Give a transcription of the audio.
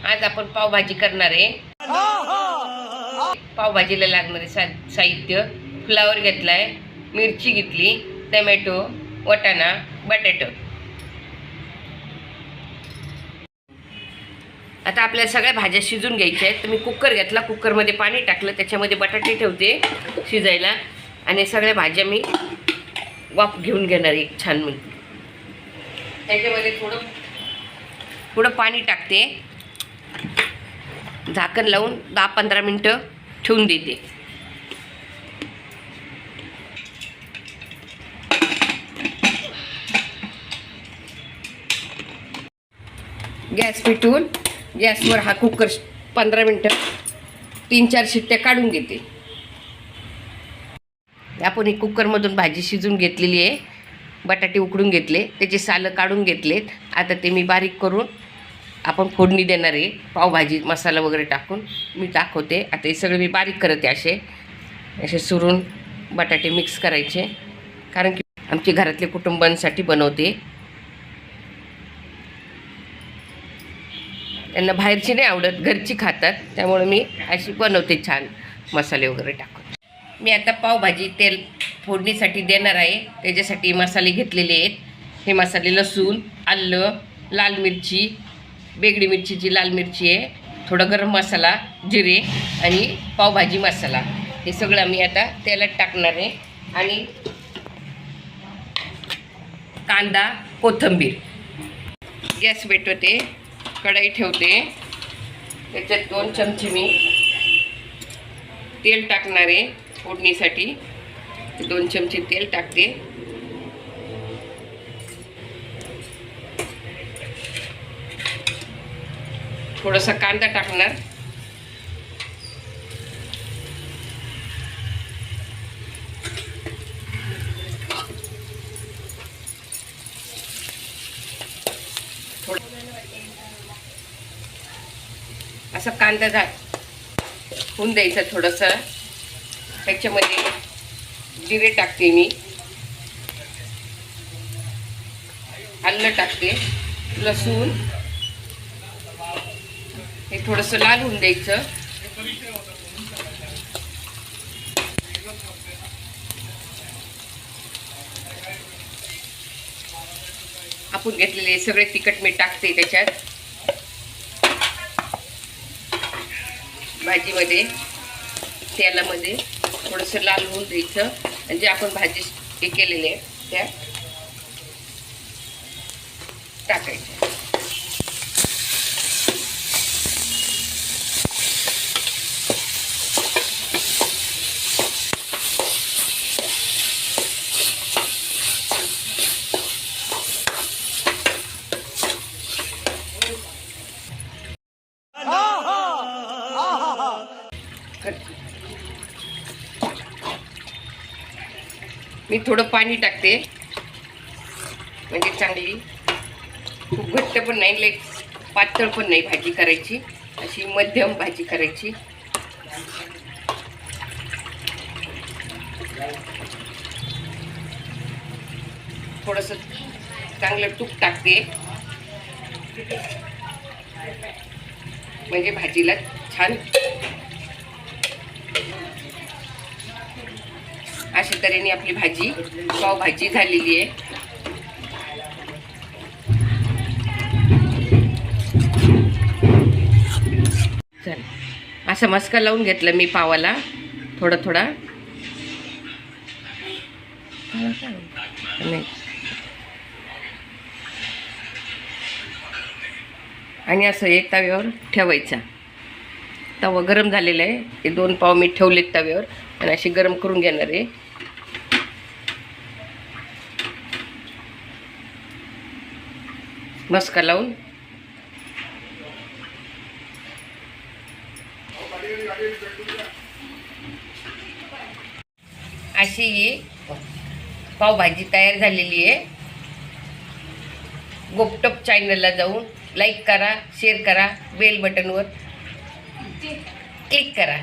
आज आपण पावभाजी करणार आहे। पावभाजीला लागणारे साहित्य: फ्लावर घेतलाय, मिरची घेतली, टोमॅटो, वाटाणा, बटाटा। आता आपल्याला सगळ्या भाज्या शिजून घ्यायच्या आहेत। तर मी कुकर घेतला, कुकरमध्ये पाणी टाकलं, त्याच्यामध्ये बटाटे ठेवते शिजायला आणि सगळ्या भाज्या मी वाफ घेऊन घेणार आहे छान म्हणून। त्याच्यामध्ये थोडं पाणी टाकते, झाकण लावून 10-15 मिनटं ठेवून देते। गॅस पेटवून गॅसवर हा कुकर 15 मिनटं 3-4 शिट्ट्या काढून घेते। आपण ही कुकरमधून भाजी शिजून घेतलेली आहे, बटाटे उकडून घेतले, त्याचे सालं काढून घेतलेत। आता ते मी बारीक करून आपण फोडणी देणार आहे, पावभाजी मसाला वगैरे टाकून मी दाखवते। आता हे सगळे मी बारीक करते, असे सुरून बटाटे मिक्स करायचे, कारण की आमच्या घरातले कुटुंबांसाठी बनवते। त्यांना बाहेरची नाही आवडत, घरची खातात, त्यामुळे मी अशी बनवते छान मसाले वगैरे टाकून। मी आता पावभाजी तेल फोडणीसाठी देणार आहे, त्याच्यासाठी मसाले घेतलेले आहेत। हे मसाले: लसूण, आलं, लाल मिरची, बेगडी मिरचीची लाल मिरची आहे, थोडा गरम मसाला, जिरे आणि पावभाजी मसाला। हे सगळं मी आता तेलात टाकणार आहे आणि कांदा, कोथिंबीर। गॅस पेटवते, कढई ठेवते, त्याच्यात 2 चमचे मी तेल टाकणार आहे फोडणीसाठी। 2 चमचे तेल टाकते, थोडासा कांदा टाकणार, असा कांदा होऊन द्यायचा थोडासा। त्याच्यामध्ये जिरे टाकते मी, आलं टाकते, लसूण, हे थोडंसं लाल होऊन द्यायचं। आपण घेतलेले सगळे तिखट मी टाकते त्याच्यात भाजीमध्ये, तेलामध्ये थोडंसं लाल होऊन द्यायचं। म्हणजे आपण भाजी हे केलेले त्या टाकायच्या। मी थोडं पाणी टाकते, म्हणजे चांगली खूप घट्ट पण नाही, लई पातळ पण नाही भाजी करायची, अशी मध्यम भाजी करायची। थोडंसं चांगलं तूप टाकते, म्हणजे भाजीला छान अशा तऱ्हेने आपली भाजी पावभाजी झालेली आहे। चल, असा मस्का लावून घेतला मी पावाला थोडा नाही, आणि असं एक तव्यावर ठेवायचा। तवा गरम झालेला आहे, हे 2 पाव मी ठेवलेत तव्यावर आणि अशी गरम करून घेणार आहे। मस्का लावून अशी ही पावभाजी तयार झालेली आहे। गुपटप चॅनलला जाऊन लाईक करा, शेअर करा, बेल बटनवर क्लिक करा।